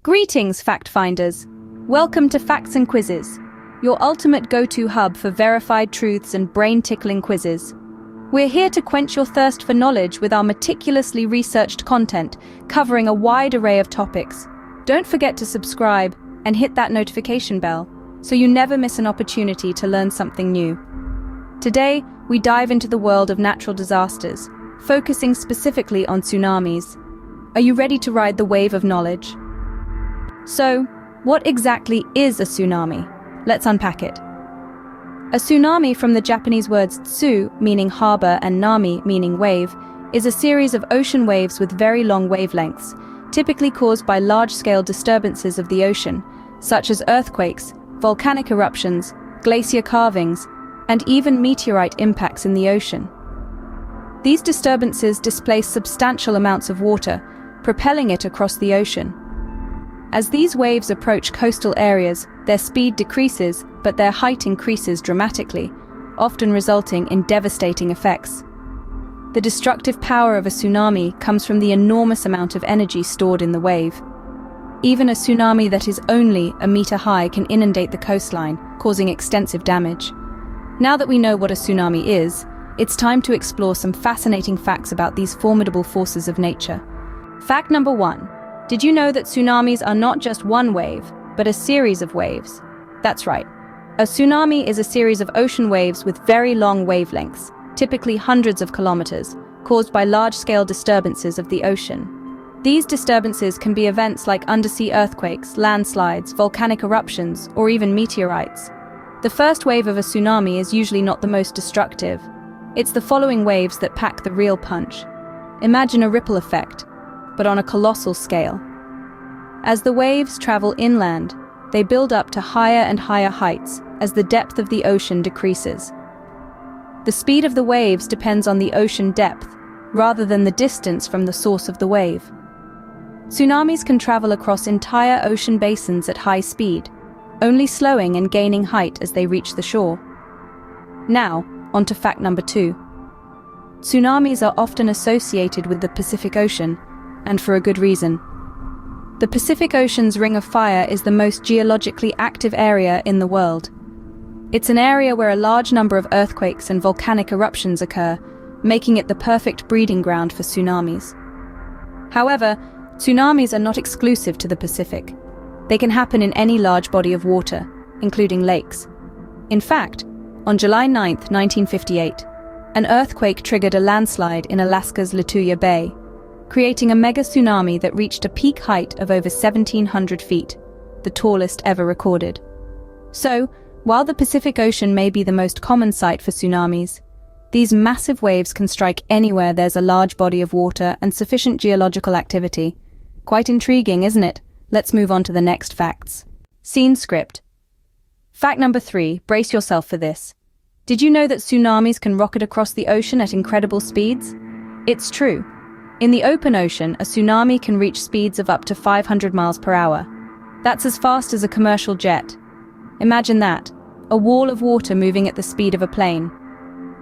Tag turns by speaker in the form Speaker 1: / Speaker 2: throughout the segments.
Speaker 1: Greetings, fact finders. Welcome to Facts and Quizzes, your ultimate go-to hub for verified truths and brain-tickling quizzes. We're here to quench your thirst for knowledge with our meticulously researched content, covering a wide array of topics. Don't forget to subscribe and hit that notification bell so you never miss an opportunity to learn something new. Today, we dive into the world of natural disasters, focusing specifically on tsunamis. Are you ready to ride the wave of knowledge? So, what exactly is a tsunami? Let's unpack it. A tsunami, from the Japanese words tsu, meaning harbor, and nami, meaning wave, is a series of ocean waves with very long wavelengths, typically caused by large-scale disturbances of the ocean, such as earthquakes, volcanic eruptions, glacier carvings, and even meteorite impacts in the ocean. These disturbances displace substantial amounts of water, propelling it across the ocean. As these waves approach coastal areas, their speed decreases, but their height increases dramatically, often resulting in devastating effects. The destructive power of a tsunami comes from the enormous amount of energy stored in the wave. Even a tsunami that is only a meter high can inundate the coastline, causing extensive damage. Now that we know what a tsunami is, it's time to explore some fascinating facts about these formidable forces of nature. Fact number 1. Did you know that tsunamis are not just one wave, but a series of waves? That's right. A tsunami is a series of ocean waves with very long wavelengths, typically hundreds of kilometers, caused by large-scale disturbances of the ocean. These disturbances can be events like undersea earthquakes, landslides, volcanic eruptions, or even meteorites. The first wave of a tsunami is usually not the most destructive. It's the following waves that pack the real punch. Imagine a ripple effect, but on a colossal scale. As the waves travel inland, they build up to higher and higher heights as the depth of the ocean decreases. The speed of the waves depends on the ocean depth, rather than the distance from the source of the wave. Tsunamis can travel across entire ocean basins at high speed, only slowing and gaining height as they reach the shore. Now, on to fact number 2. Tsunamis are often associated with the Pacific Ocean, and for a good reason. The Pacific Ocean's Ring of Fire is the most geologically active area in the world. It's an area where a large number of earthquakes and volcanic eruptions occur, making it the perfect breeding ground for tsunamis. However, tsunamis are not exclusive to the Pacific. They can happen in any large body of water, including lakes. In fact, on July 9, 1958, an earthquake triggered a landslide in Alaska's Lituya Bay, creating a mega tsunami that reached a peak height of over 1,700 feet, the tallest ever recorded. So, while the Pacific Ocean may be the most common site for tsunamis, these massive waves can strike anywhere there's a large body of water and sufficient geological activity. Quite intriguing, isn't it? Let's move on to the next facts. Scene script. Fact number 3, brace yourself for this. Did you know that tsunamis can rocket across the ocean at incredible speeds? It's true. In the open ocean, a tsunami can reach speeds of up to 500 miles per hour. That's as fast as a commercial jet. Imagine that, a wall of water moving at the speed of a plane.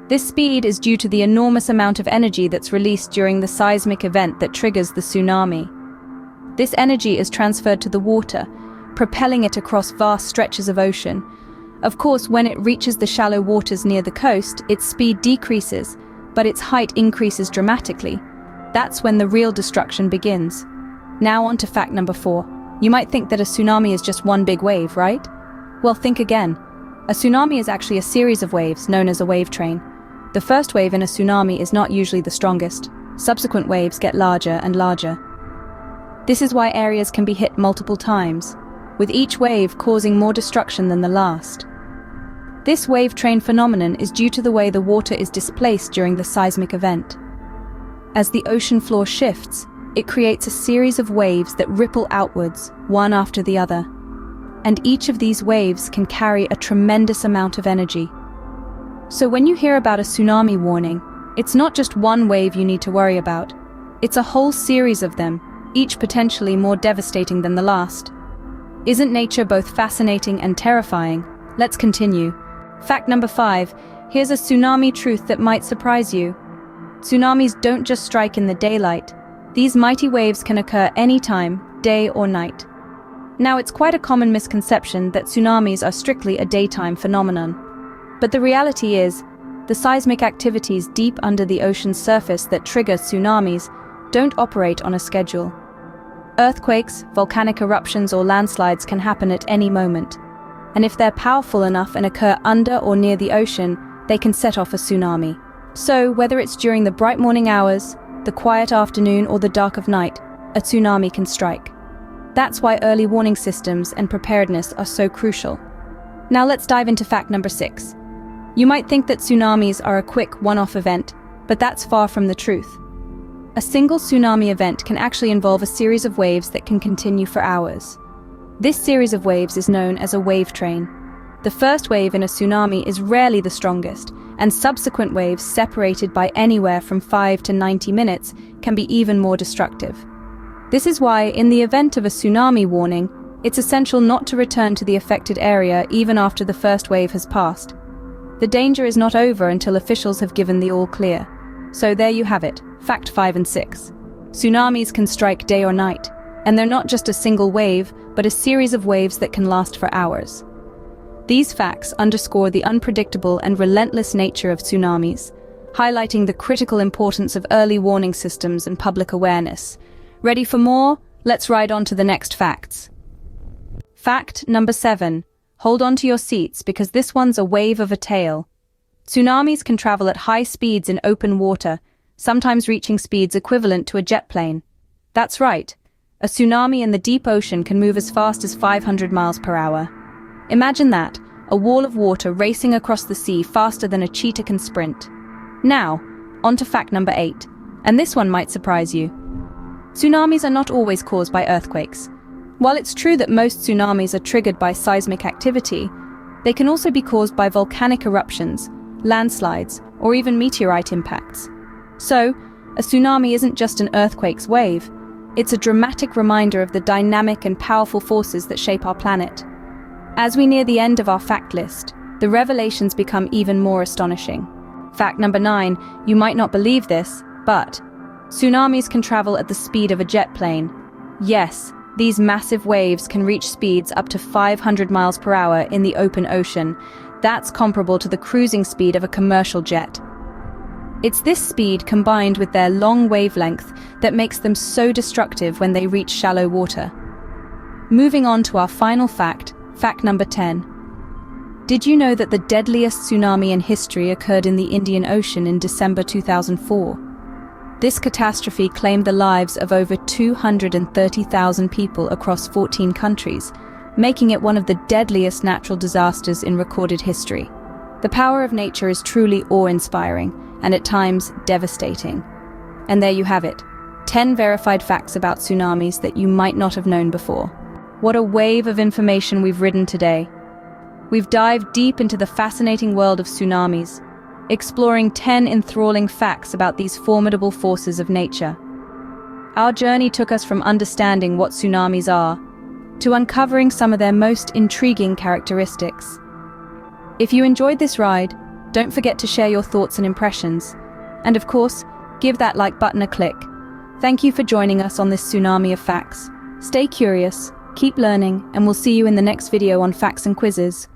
Speaker 1: This speed is due to the enormous amount of energy that's released during the seismic event that triggers the tsunami. This energy is transferred to the water, propelling it across vast stretches of ocean. Of course, when it reaches the shallow waters near the coast, its speed decreases, but its height increases dramatically. That's when the real destruction begins. Now on to fact number 4. You might think that a tsunami is just one big wave, right? Well, think again. A tsunami is actually a series of waves known as a wave train. The first wave in a tsunami is not usually the strongest. Subsequent waves get larger and larger. This is why areas can be hit multiple times, with each wave causing more destruction than the last. This wave train phenomenon is due to the way the water is displaced during the seismic event. As the ocean floor shifts, it creates a series of waves that ripple outwards, one after the other. And each of these waves can carry a tremendous amount of energy. So when you hear about a tsunami warning, it's not just one wave you need to worry about. It's a whole series of them, each potentially more devastating than the last. Isn't nature both fascinating and terrifying? Let's continue. Fact number 5. Here's a tsunami truth that might surprise you. Tsunamis don't just strike in the daylight. These mighty waves can occur anytime, day or night. Now, it's quite a common misconception that tsunamis are strictly a daytime phenomenon. But the reality is, the seismic activities deep under the ocean's surface that trigger tsunamis don't operate on a schedule. Earthquakes, volcanic eruptions, or landslides can happen at any moment. And if they're powerful enough and occur under or near the ocean, they can set off a tsunami. So, whether it's during the bright morning hours, the quiet afternoon, or the dark of night, a tsunami can strike. That's why early warning systems and preparedness are so crucial. Now let's dive into fact number 6. You might think that tsunamis are a quick one-off event, but that's far from the truth. A single tsunami event can actually involve a series of waves that can continue for hours. This series of waves is known as a wave train. The first wave in a tsunami is rarely the strongest, and subsequent waves separated by anywhere from 5 to 90 minutes can be even more destructive. This is why, in the event of a tsunami warning, it's essential not to return to the affected area even after the first wave has passed. The danger is not over until officials have given the all clear. So there you have it, fact 5 and 6. Tsunamis can strike day or night, and they're not just a single wave, but a series of waves that can last for hours. These facts underscore the unpredictable and relentless nature of tsunamis, highlighting the critical importance of early warning systems and public awareness. Ready for more? Let's ride on to the next facts. Fact number 7. Hold on to your seats because this one's a wave of a tale. Tsunamis can travel at high speeds in open water, sometimes reaching speeds equivalent to a jet plane. That's right. A tsunami in the deep ocean can move as fast as 500 miles per hour. Imagine that, a wall of water racing across the sea faster than a cheetah can sprint. Now, on to fact number 8, and this one might surprise you. Tsunamis are not always caused by earthquakes. While it's true that most tsunamis are triggered by seismic activity, they can also be caused by volcanic eruptions, landslides, or even meteorite impacts. So, a tsunami isn't just an earthquake's wave, it's a dramatic reminder of the dynamic and powerful forces that shape our planet. As we near the end of our fact list, the revelations become even more astonishing. Fact number 9, you might not believe this, but tsunamis can travel at the speed of a jet plane. Yes, these massive waves can reach speeds up to 500 miles per hour in the open ocean. That's comparable to the cruising speed of a commercial jet. It's this speed combined with their long wavelength that makes them so destructive when they reach shallow water. Moving on to our final fact, fact number 10. Did you know that the deadliest tsunami in history occurred in the Indian Ocean in December 2004? This catastrophe claimed the lives of over 230,000 people across 14 countries, making it one of the deadliest natural disasters in recorded history. The power of nature is truly awe-inspiring, and at times devastating. And there you have it, 10 verified facts about tsunamis that you might not have known before. What a wave of information we've ridden today. We've dived deep into the fascinating world of tsunamis, exploring 10 enthralling facts about these formidable forces of nature. Our journey took us from understanding what tsunamis are to uncovering some of their most intriguing characteristics. If you enjoyed this ride, don't forget to share your thoughts and impressions. And of course, give that like button a click. Thank you for joining us on this tsunami of facts. Stay curious, keep learning, and we'll see you in the next video on Facts and Quizzes.